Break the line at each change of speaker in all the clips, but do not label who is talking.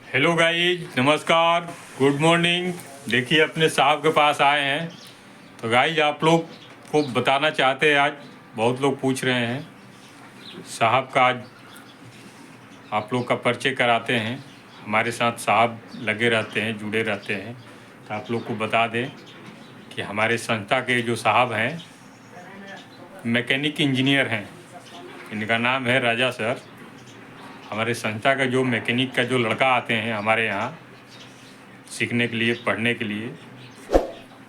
Hello guys, नमस्कार, good morning. देखिए अपने साहब के पास आए हैं। तो गाइज आप लोग को बताना चाहते हैं, आज बहुत लोग पूछ रहे हैं साहब का, आज आप लोग का परिचय कराते हैं। हमारे साथ साहब लगे रहते हैं, जुड़े रहते हैं। तो आप लोग को बता दें कि हमारे संस्था के जो साहब हैं मैकेनिक इंजीनियर हैं। इनका नाम है राजा सर। हमारे संस्था का जो मैकेनिक का जो लड़का आते हैं हमारे यहाँ सीखने के लिए, पढ़ने के लिए,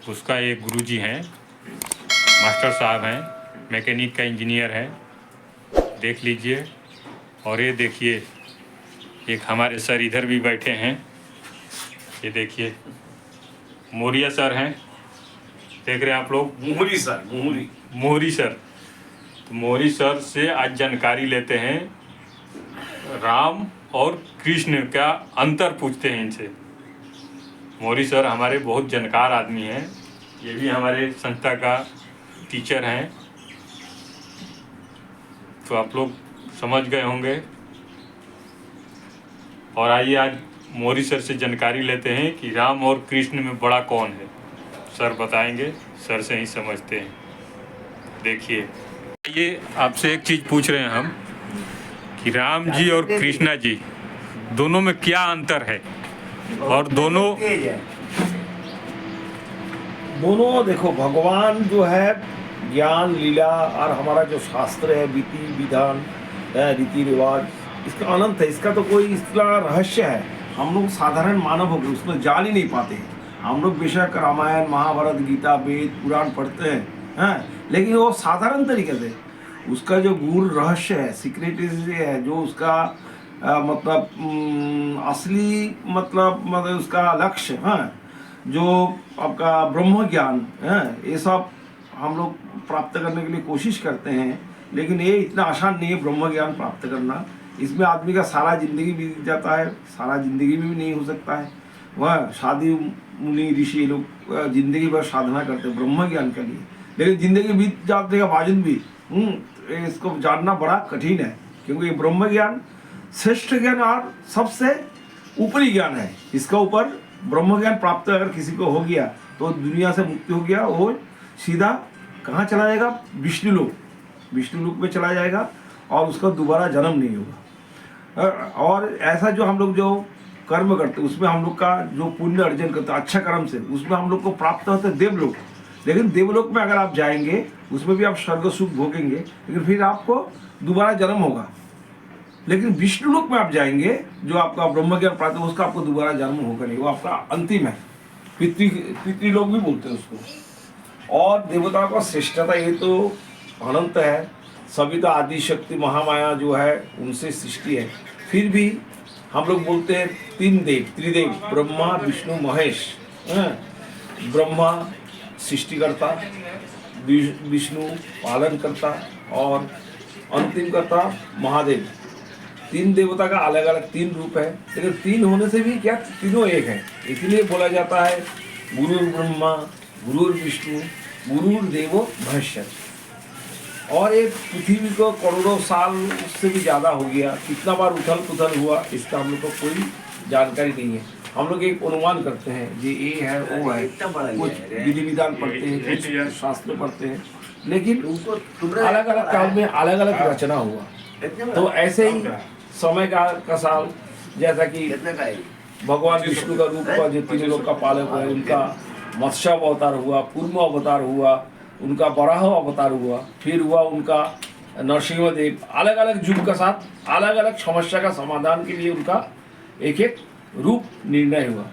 उसका एक गुरुजी हैं, मास्टर साहब हैं, मैकेनिक का इंजीनियर है। देख लीजिए। और ये देखिए, एक हमारे सर इधर भी बैठे हैं। ये देखिए मौर्य सर हैं, देख रहे हैं आप लोग।
मोहरी सर,
मोहरी सर। तो मोहरी सर से आज जानकारी लेते हैं, राम और कृष्ण का अंतर पूछते हैं इनसे। मोहरी सर हमारे बहुत जानकार आदमी हैं। ये भी हमारे संस्था का टीचर हैं। तो आप लोग समझ गए होंगे। और आइए आज मोहरी सर से जानकारी लेते हैं कि राम और कृष्ण में बड़ा कौन है। सर बताएंगे, सर से ही समझते हैं। देखिए, ये आपसे एक चीज़ पूछ रहे हैं हम कि राम जी और कृष्णा जी दोनों में क्या अंतर है, और दोनों
देखो, भगवान जो है ज्ञान लीला और हमारा जो शास्त्र है, विधि विधान, रीति रिवाज, इसका अनंत है। इसका तो कोई इसका रहस्य है, हम लोग साधारण मानव हो गए उसमें जान ही नहीं पाते हैं। हम लोग बेशक रामायण, महाभारत, गीता, वेद, पुराण पढ़ते हैं, लेकिन वो साधारण तरीके से उसका जो गूढ़ रहस्य है, सीक्रेट है, जो उसका असली मतलब उसका लक्ष्य है, जो आपका ब्रह्म ज्ञान है, ये सब हम लोग प्राप्त करने के लिए कोशिश करते हैं। लेकिन ये इतना आसान नहीं है ब्रह्म ज्ञान प्राप्त करना। इसमें आदमी का सारा जिंदगी बीत जाता है, सारा जिंदगी में भी नहीं हो सकता है। वह शादी मुनि ऋषि लोग जिंदगी भर साधना करते हैं ब्रह्म ज्ञान के लिए, लेकिन जिंदगी बीत जाने के बावजूद भी इसको जानना बड़ा कठिन है, क्योंकि ये ब्रह्म ज्ञान श्रेष्ठ ज्ञान और सबसे ऊपरी ज्ञान है। इसका ऊपर ब्रह्म ज्ञान प्राप्त अगर किसी को हो गया तो दुनिया से मुक्ति हो गया, वो सीधा कहाँ चला जाएगा? विष्णु लोक में चला जाएगा, और उसका दोबारा जन्म नहीं होगा। और ऐसा जो हम लोग जो कर्म करते उसमें हम लोग का जो पुण्य अर्जन करते अच्छा कर्म से, उसमें हम लोग को प्राप्त होते हैं देवलोक। लेकिन देवलोक में अगर आप जाएंगे उसमें भी आप स्वर्ग सुख भोगेंगे, लेकिन फिर आपको दोबारा जन्म होगा। लेकिन विष्णु लोक में आप जाएंगे, जो आपका ब्रह्म ज्ञान प्राप्त है, उसका आपको दोबारा जन्म होगा नहीं, वो आपका अंतिम है। पितृलोक भी बोलते हैं उसको। और देवताओं का श्रेष्ठता ये तो अनंत है। सभी तो आदि शक्ति महामाया जो है उनसे सृष्टि है। फिर भी हम लोग बोलते हैं तीन देव, त्रिदेव, ब्रह्मा विष्णु महेश। ब्रह्मा सृष्टिकर्ता, विष्णु पालन करता, और अंतिम करता महादेव। तीन देवता का अलग अलग तीन रूप है, लेकिन तीन होने से भी क्या तीनों एक है। इसलिए बोला जाता है गुरुर ब्रह्मा, गुरुर विष्णु, गुरुर देवो महेश्वर। और एक पृथ्वी को करोड़ों साल उससे भी ज़्यादा हो गया, कितना बार उथल पुथल हुआ, इसका हम लोग को कोई जानकारी नहीं है। हम लोग एक अनुमान करते हैं जी ये है वो है, कुछ विधि विधान पढ़ते हैं, कुछ शास्त्र पढ़ते हैं, लेकिन अलग अलग काल में अलग अलग रचना हुआ। तो ऐसे ही समय का साल, जैसा कि भगवान विष्णु का रूप का जो तीन लोग का पालक है, उनका मत्स्य अवतार हुआ, पूर्व अवतार हुआ, उनका वराह अवतार हुआ, फिर हुआ उनका नरसिंह देव। अलग अलग युग का साथ अलग अलग समस्या का समाधान के लिए उनका एक एक रूप निर्णय हुआ।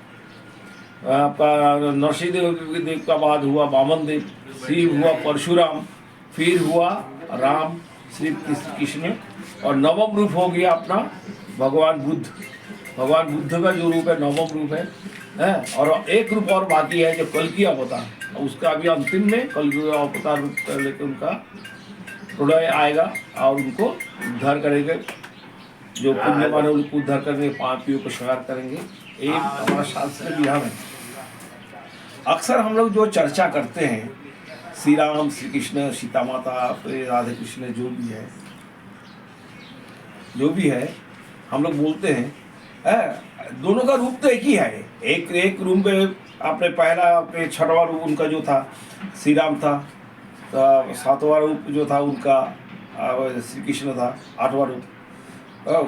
आपका नरसिंह देव का बाद हुआ वामन देव, फिर हुआ परशुराम, फिर हुआ राम श्री कृष्ण, और नवम रूप हो गया अपना भगवान बुद्ध। भगवान बुद्ध का जो रूप है नवम रूप है। और एक रूप और बाकी है जो कल्कि अवतार, उसका अभी अंतिम में कल्कि अवतार रूप लेकर उनका प्रलय आएगा और उनको उद्धार करेंगे। जो पुण्य माने उनको उद्धार करेंगे, पापियों को संहार करेंगे। एक हमारा शास्त्र विधान है। अक्सर हम लोग जो चर्चा करते हैं श्री राम, श्री कृष्ण, सीता माता, राधे कृष्ण, जो भी है हम लोग बोलते हैं है। दोनों का रूप तो एक ही है। एक रूम पे आपने पहला आपने छठवां रूप उनका जो था श्री राम था, तो सातवां रूप जो था उनका श्री कृष्ण था, आठवां रूप।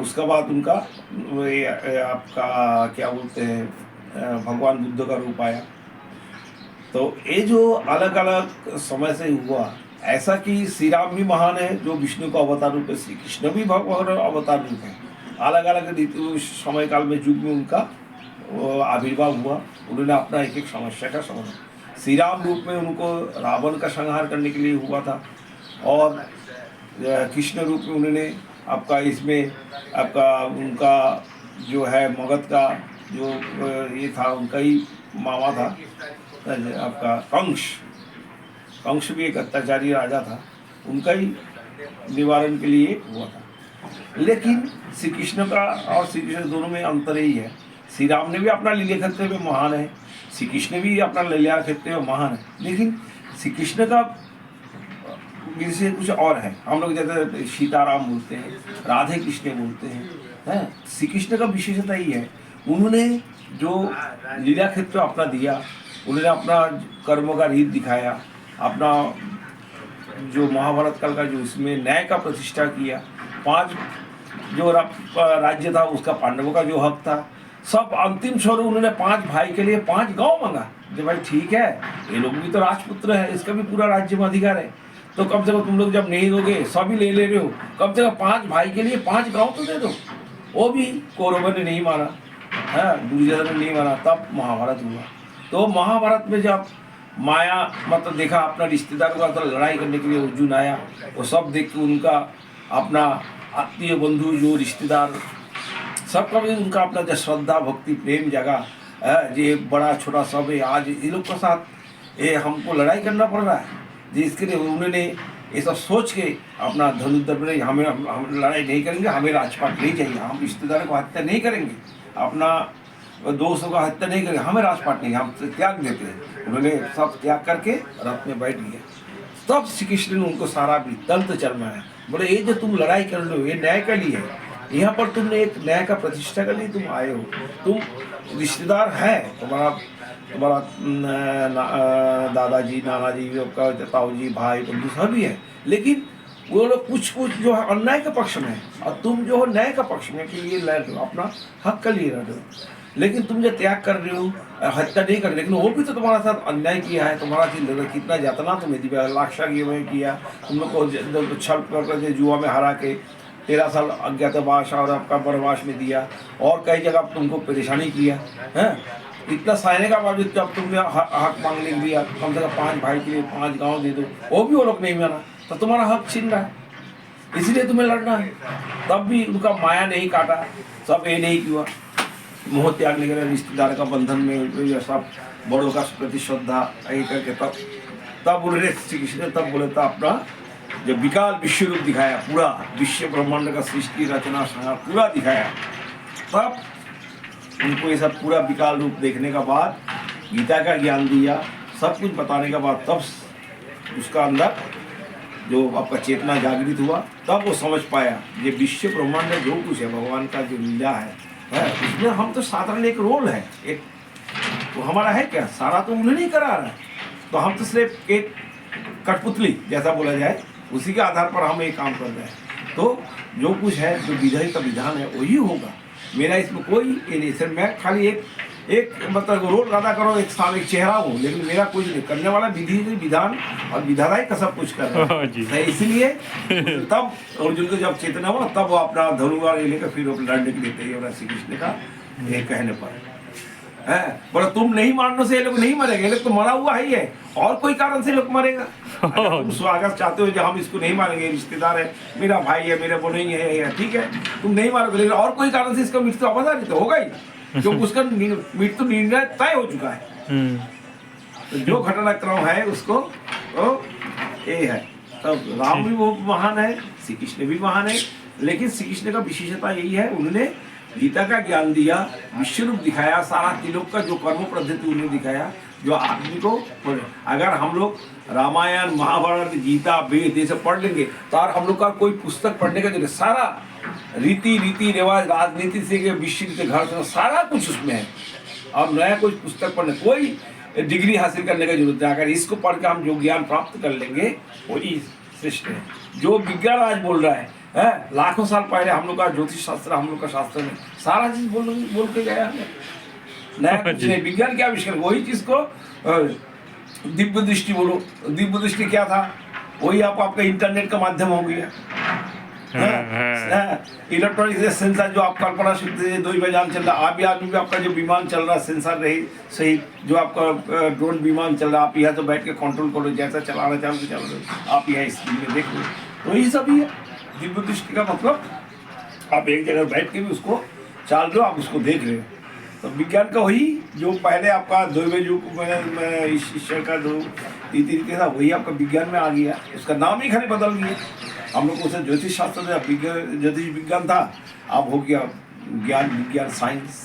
उसका बाद उनका आपका क्या बोलते हैं भगवान बुद्ध का रूप आया। तो ये जो अलग अलग समय से हुआ, ऐसा कि श्री राम भी महान है जो विष्णु का अवतार रूप है, श्री कृष्ण भी भगवान अवतार रूप है। अलग अलग समय काल में युग में उनका आविर्भाव हुआ। उन्होंने अपना एक एक समस्या का समाधान, श्री राम रूप में उनको रावण का संहार करने के लिए हुआ था, और कृष्ण रूप में उन्होंने आपका इसमें आपका उनका जो है मगध का जो ये था, उनका ही मामा था आपका कंस भी एक अत्याचारी राजा था, उनका ही निवारण के लिए हुआ था। लेकिन श्री कृष्ण का और श्री कृष्ण दोनों में अंतर ही है। श्री राम ने भी अपना लीला क्षेत्र में महान है, श्री कृष्ण भी अपना लीला क्षेत्र में महान है, लेकिन श्री कृष्ण का विषय कुछ और है। हम लोग जैसे सीताराम बोलते हैं, राधे कृष्ण बोलते हैं, श्री कृष्ण का विशेषता ही है, उन्होंने जो लीला क्षेत्र अपना दिया, उन्होंने अपना कर्मों का रीत दिखाया, अपना जो महाभारत काल का जो इसमें न्याय का प्रतिष्ठा किया, 5 जो राज्य था उसका पांडवों का जो हक था, सब अंतिम स्वरूप उन्होंने 5 भाई के लिए 5 गांव मांगा। जो भाई ठीक है, ये लोग भी तो राजपुत्र है, इसका भी पूरा राज्य में अधिकार है, तो कम से कम तुम लोग जब नहीं दोगे, सभी ले रहे हो, कम से कम 5 भाई के लिए 5 गांव तो दे दो। वो भी कौरवों ने नहीं माना, दुर्योधन ने नहीं माना, तब महाभारत हुआ। तो महाभारत में जब माया मतलब देखा अपना रिश्तेदारों का तो लड़ाई करने के लिए अर्जुन आया, वो सब देख के उनका अपना आत्मीय बंधु जो रिश्तेदार सबका भी उनका अपना जो श्रद्धा भक्ति प्रेम जगा, ये बड़ा छोटा सब है, आज ये लोग के साथ ये हमको लड़ाई करना पड़ रहा है, जिसके लिए उन्होंने ये सब सोच के अपना धनुर्धर में हम लड़ाई नहीं करेंगे, हमें राजपाट नहीं चाहिए, हम रिश्तेदारों को हत्या नहीं करेंगे, अपना दोस्तों का हत्या नहीं करेंगे, हमें राजपाट नहीं, हम त्याग देते हैं। उन्होंने सब त्याग करके रथ में बैठ गए। तब श्री कृष्ण ने उनको सारा वृत्तांत चरमाया, बोले ये जो तुम लड़ाई कर रहे हो ये न्याय के लिए है, यहाँ पर तुमने एक न्याय का प्रतिष्ठा के लिए तुम आए हो, तुम रिश्तेदार है, तुम्हारा दादाजी नानाजी का ताऊ जी भाई बंधु सभी है, लेकिन वो लोग कुछ जो है अन्याय के पक्ष में है, और तुम जो हो न्याय का पक्ष में कि ये लड़ रहे हो, अपना हक के लिए लड़ रहे हो, लेकिन तुम जो त्याग कर रहे हो, हत्या नहीं कर रहे, लेकिन वो भी तो तुम्हारा साथ अन्याय किया है, तुम्हारा कितना यातना तुम्हें दिया, लाक्षा में किया, तुम लोग को छल कर जुआ में हरा के 13 साल अज्ञातवास और आपका वनवास में दिया, और कई जगह तुमको परेशानी किया है। इतना सहने का बावजूद जब तुमने हक मांगने के दिया, कम से कम 5 भाई के लिए 5 गांव दे दो, वो भी वो लोग नहीं माना, तो तुम्हारा हक छीन रहा है, इसलिए तुम्हें लड़ना है। तब भी उनका माया नहीं काटा, सब ये नहीं किया, मोह त्यागने के लिए रिश्तेदार का बंधन में सब बड़ों का प्रति श्रद्धा यही करके तब उन्होंने श्री कृष्ण तब बोले था अपना जब विकाल विश्व रूप दिखाया, पूरा विश्व ब्रह्मांड का सृष्टि रचना संहार पूरा दिखाया, तब उनको ये सब पूरा विकाल रूप देखने का बाद गीता का ज्ञान दिया, सब कुछ बताने के बाद तब उसका अंदर जो आपका चेतना जागृत हुआ, तब वो समझ पाया ये विश्व ब्रह्मांड में जो कुछ है भगवान का जो लीला है उसमें हम तो साधारण एक रोल है, एक तो हमारा है क्या, सारा तो उन्हें नहीं करा रहा है, तो हम तो सिर्फ एक कठपुतली जैसा बोला जाए उसी के आधार पर हम एक काम कर रहे हैं। तो जो कुछ है जो विधि का विधान है वही होगा, मेरा इसमें कोई ये नहीं, सिर्फ मैं खाली एक मतलब रोल अदा करो, एक सामने चेहरा हूँ, लेकिन मेरा कुछ नहीं करने वाला विधि विधान और विधाता ही का सब कुछ कर रहा है। इसीलिए तब अर्जुन को जब चेतना हुआ तब वो अपना धनुर्वार लेकर फिर लड़ने के लिए तैयार हो श्री कृष्ण का ये कहने पर है। बोला तुम नहीं मारने से ये लोग नहीं मरेंगे, ये लोग तो मरा हुआ ही है, और कोई कारण से लोग मरेगा। तुम स्वागत चाहते हो जो हम इसको नहीं मारेंगे, रिश्तेदार है, मेरा भाई है, मेरे बहन है, ठीक है तुम नहीं मारोगे, लेकिन और कोई कारण से इसका मृत्यु वापस आ रही तो होगा ही, क्योंकि उसका मृत्यु निर्णय तय हो चुका है। तो जो घटनाक्रम है उसको तो ये है। तब राम भी वो महान है, श्री कृष्ण भी महान है, लेकिन श्री कृष्ण का विशेषता यही है उन्होंने गीता का ज्ञान दिया, विश्व रूप दिखाया, सारा त्रिलोक का जो कर्म पद्धति उन्हें दिखाया, जो आदमी को अगर हम लोग रामायण महाभारत गीता वेद ये सब पढ़ लेंगे तो और हम लोग का कोई पुस्तक पढ़ने का जरूरत, सारा रीति रिवाज राजनीति से विश्व के घर से सारा कुछ उसमें है। अब नया कोई पुस्तक पढ़ने, कोई डिग्री हासिल करने का जरूरत है। अगर इसको पढ़ के हम जो ज्ञान प्राप्त कर लेंगे वही श्रेष्ठ है। जो विज्ञान आज बोल रहा है, लाखों साल पहले हम लोग का ज्योतिष शास्त्र, हम लोग का शास्त्र में सारा चीज बोल के गया है। नया कुछ नहीं, विज्ञान क्या आविष्कार, वही चीज को दिव्य दृष्टि बोलो। दिव्य दृष्टि क्या था, वही आपका इंटरनेट का माध्यम हो गया। इलेक्ट्रॉनिक सेंसर जो आप कल्पना सकते हैं, 2 ही जान चल रहा है। अभी आदमी भी आपका जो विमान चल रहा है सेंसर रही सही, जो आपका ड्रोन विमान चल रहा है, आप यहाँ तो बैठ के कंट्रोल करो, जैसा चलाना चाहो चल रहे, आप यहाँ स्क्रीन में देख लो। तो ये सब ही है दिव्य दृष्टि का मतलब, आप एक जगह बैठ के भी उसको चल रहे हो, आप उसको देख रहे हो। तो विज्ञान का वही जो पहले आपका द्वैव युग में ईश्वर का जो रीति था वही आपका विज्ञान में आ गया। उसका नाम ही खाली बदल गया। हम लोग उसे ज्योतिष शास्त्र था, ज्योतिष विज्ञान था, अब हो गया ज्ञान विज्ञान साइंस।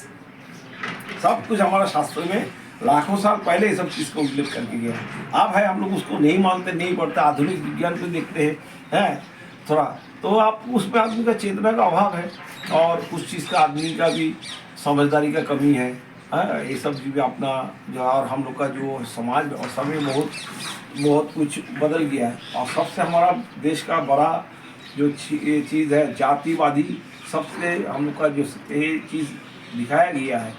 सब कुछ हमारा शास्त्र में लाखों साल पहले ये सब चीज़ को उल्लेख करके गया। अब है हम लोग उसको नहीं मानते, नहीं पढ़ते, आधुनिक विज्ञान को देखते हैं थोड़ा, तो आप उसमें आदमी का चेतना का अभाव है और उस चीज़ का आदमी का भी समझदारी का कमी है। ये सब भी अपना जो, और हम लोग का जो समाज और समय बहुत कुछ बदल गया है। और सबसे हमारा देश का बड़ा जो चीज़ है जातिवादी, सबसे हम लोग का जो ये चीज़ दिखाया गया है,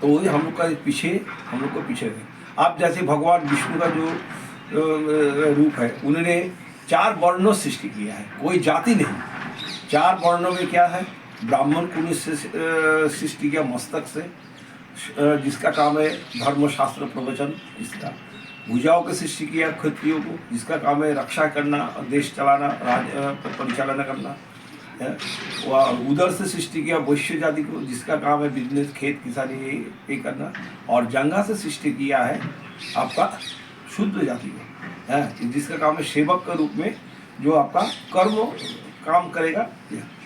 तो वही हम लोग का पीछे, हम लोग को पीछे है। अब जैसे भगवान विष्णु का जो रूप है, उन्होंने 4 वर्णों सृष्टि किया है, कोई जाति नहीं। 4 वर्णों में क्या है, ब्राह्मण को सृष्टि किया मस्तक से, जिसका काम है धर्मशास्त्र प्रवचन, इसका भुजाओं की सृष्टि किया क्षत्रियों को, जिसका काम है रक्षा करना, देश चलाना, परिचालना करना। वह उधर से सृष्टि किया वैश्य जाति को, जिसका काम है बिजनेस, खेत किसानी ये करना। और जंगा से सृष्टि किया है आपका शुद्ध जाति को, है जिसका काम है सेवक के रूप में जो आपका कर्म काम करेगा।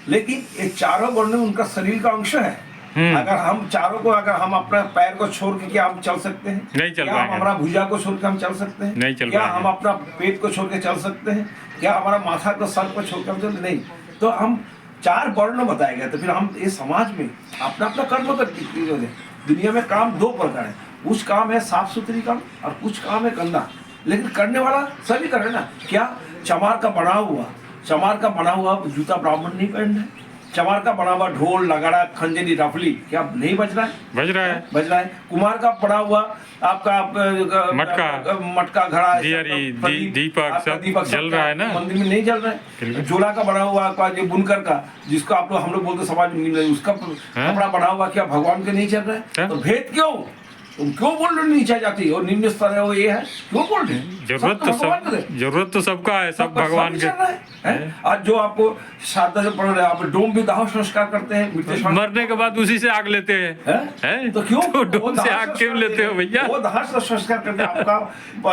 लेकिन ये चारों वर्ण उनका शरीर का अंश है। अगर हम चारों को, अगर हम अपना पैर को छोड़ के क्या हम चल सकते हैं?
नहीं चल
क्या
पाएंगे।
हम हमारा भुजा को छोड़ के हम चल सकते हैं?
नहीं चल
क्या
पाएंगे।
हम अपना पेट को छोड़ के चल सकते हैं? क्या हमारा माथा को, सर को छोड़ के हम चल नहीं? तो हम 4 वर्ण बताए गए, तो फिर हम इस समाज में अपना अपना कर्म करते। दुनिया में काम 2 प्रकार है, कुछ काम है साफ सुथरी काम और कुछ काम है गंदा, लेकिन करने वाला सभी कर रहे ना। क्या चमार का बना हुआ जूता ब्राह्मण नहीं पहन रहे? चमार का बना हुआ ढोल नगाड़ा खंजरी रफली क्या नहीं बज रहा है? बज रहा है। कुमार का बना हुआ आपका मटका घड़ा,
दीपक सब जल रहा है ना,
मंदिर में नहीं जल रहा है। झोला का बना हुआ आपका जो बुनकर का, जिसको आप लोग हम लोग बोलते समाज में, उसका कपड़ा बना हुआ क्या भगवान के नहीं चल रहा है? तो भेद क्यों? तुम क्यों बोल रहे नीचे जाती और निम्न स्तर है वो ये है, क्यों बोल रहे?
जरूरत तो सबका है, सब भगवान के
है। आज जो आपको श्राद्ध से पढ़ रहे हैं, आप डोम भी दाह संस्कार करते हैं,
मरने के बाद उसी से आग लेते हैं।
तो क्यों
तो डोम से आग क्यों लेते हो भैया?
वो दाह संस्कार करते आपका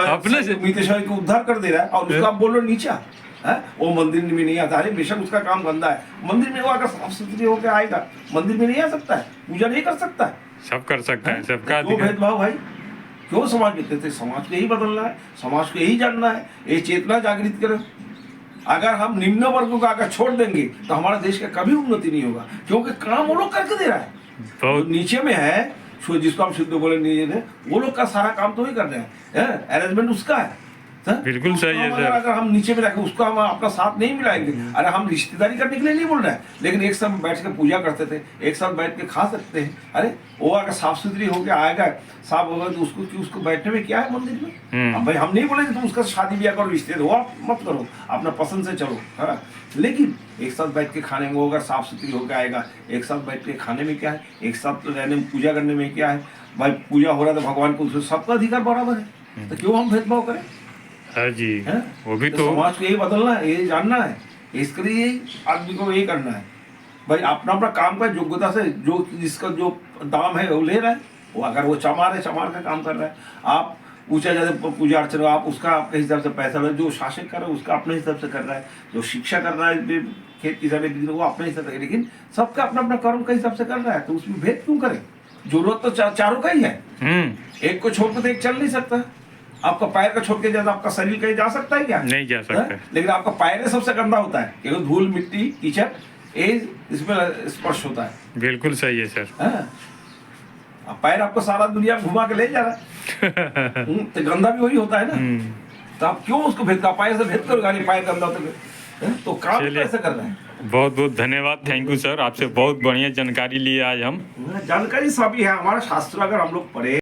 अपने से
मितेश्वर को उद्धार कर दे रहा है और उसको आप बोल रहे नीचा है। वो मंदिर में नहीं आता। अरे बेशक उसका काम गंदा है, मंदिर में वो अगर साफ सुथरी होकर आएगा, मंदिर में नहीं आ सकता है, पूजा नहीं कर सकता है,
सब कर सकता है, सबका
वो भेदभाव भाई क्यों समाज में देते? समाज को यही बदलना है, समाज को यही जानना है, ये चेतना जागृत करें। अगर हम निम्न वर्गों का अगर छोड़ देंगे तो हमारा देश का कभी उन्नति नहीं होगा, क्योंकि काम वो लोग करके दे रहा है। तो नीचे में है जिसको हम शुद्ध बोले नीचे, वो लोग का सारा काम तो ही कर रहे हैं, अरेंजमेंट उसका है।
बिल्कुल सही है सर।
अगर हम नीचे में रखें उसको हम अपना साथ नहीं मिलाएंगे। अरे हम रिश्तेदारी करने के लिए नहीं बोल रहे हैं, लेकिन एक साथ बैठ के पूजा करते थे, एक साथ बैठ के खा सकते हैं। अरे वो अगर साफ सुथरी होकर आएगा, साफ होगा, तो उसको बैठने में क्या है मंदिर में? अब भाई हम नहीं बोलेंगे तुम उसका शादी ब्याह करो, रिश्ते दो, आप मत करो, अपना पसंद से चलो, है। लेकिन एक साथ बैठ के खाने में वो अगर साफ सुथरी होकर आएगा, एक साथ बैठ के खाने में क्या है, एक साथ रहने में, पूजा करने में क्या है? भाई पूजा हो रहा है तो भगवान को सबका अधिकार बराबर है, तो क्यों हम भेदभाव करें?
हाँ जी, वो भी तो
समाज को यही बदलना है, ये जानना है, इसके लिए आदमी को यही करना है। भाई अपना अपना काम का योग्यता से जो जिसका जो दाम है वो ले रहा है। वो अगर वो चमार है, चमार का काम कर रहा है। आप ऊंचा जैसे पूजा अर्चना, आप उसका आपके हिसाब से पैसा, जो शासक कर रहा है उसका अपने हिसाब से कर रहा है, जो शिक्षा कर रहा है खेत की जमीन बिक रही, वो अपने हिसाब से, लेकिन सबका अपना अपना कर्म के हिसाब से कर रहा है, तो उसमें भेद क्यों करें? जरूरत तो चारों का ही है। एक को छोड़ के तो एक चल नहीं सकता। आपका पैर का छोड़ के ज्यादा आपका शरीर कहीं जा सकता है क्या?
नहीं जा सकता।
लेकिन आपका पैर सबसे गंदा होता है, क्योंकि धूल मिट्टी कीचड़ ये इसमें स्पर्श होता है।
बिल्कुल सही है सर।
अब पैर आपको सारा दुनिया घुमा के ले जा रहा है। तो गंदा भी वही होता है ना। तो आप क्यों उसको भेद का पैर से भेद करोगे? नहीं, पैर गंदा तो काम कैसे कर रहे हैं?
बहुत बहुत धन्यवाद, थैंक यू सर, आपसे बहुत बढ़िया जानकारी लिए आज हम।
जानकारी सभी है, हमारा शास्त्र अगर हम लोग पढ़े